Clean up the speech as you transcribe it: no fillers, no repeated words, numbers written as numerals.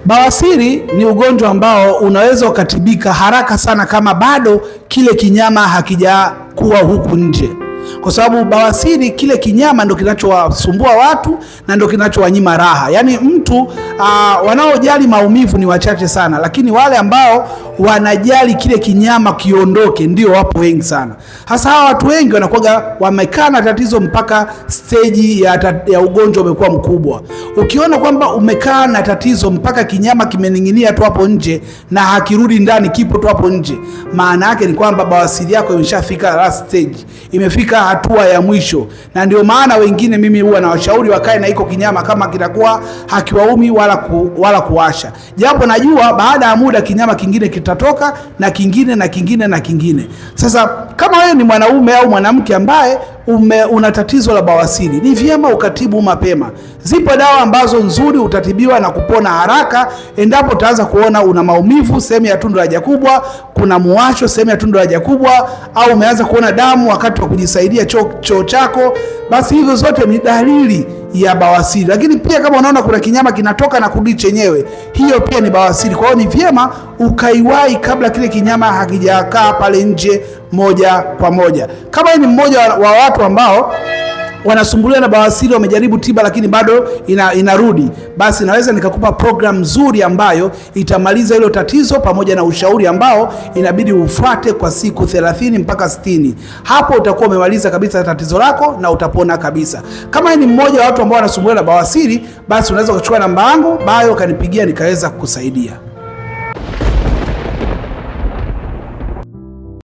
Bawasiri ni ugonjwa ambao unaweza ukatibika haraka sana kama bado kile kinyama hakijakuwa huku nje, kwa sababu bawasiri, kile kinyama ndo kinachowasumbua watu na ndo kinachowanyima raha. Yaani mtu wanaojali maumivu ni wachache sana, lakini wale ambao wanajali kile kinyama kiondoke ndio wapo wengi sana. Hasa hawa watu wengi wanakuwa wamekaa na tatizo mpaka stage ya ugonjwa umekuwa mkubwa. Ukiona kwamba umekaa na tatizo mpaka kinyama kimening'inia tu hapo nje na hakirudi ndani, kipo tu hapo nje, maana yake ni kwamba bawasiri yako imeshafika last stage, imefika hatua ya mwisho. Na ndio maana wengine mimi huwa nawashauri wakae na iko kinyama kama kitakuwa hakiwaumi wala kuwasha, japo najua baada ya muda kinyama kingine kitatoka na kingine na kingine na kingine. Sasa kama wewe ni mwanaume au mwanamke ambaye una tatizo la bawasiri, ni vyema ukatibu mapema. Zipo dawa ambazo nzuri utatibiwa na kupona haraka endapo utaanza kuona una maumivu sehemu ya tundu la haja kubwa, kuna muwasho sehemu ya tundu la haja kubwa, au umeanza kuona damu wakati wa kujisaidia choo chako, basi hizo zote ni dalili ya bawasiri. Lakini pia kama unaona kuna kinyama kinatoka na kurudi chenyewe, hiyo pia ni bawasiri. Kwa hiyo ni vyema ukaiwahi kabla kile kinyama hakijakaa pale nje moja kwa moja. Kama ni mmoja wa watu ambao wanasumbuliwa na bawasiri, wamejaribu tiba lakini bado inarudi, basi naweza nikakupa program nzuri ambayo itamaliza hilo tatizo pamoja na ushauri ambao inabidi ufuate kwa siku 30 mpaka 60. Hapo utakuwa umemaliza kabisa tatizo lako na utapona kabisa. Kama ni mmoja wa watu ambao wanasumbuliwa na bawasiri, basi unaweza kuchukua namba yangu bayo ukanipigia nikaweza kukusaidia.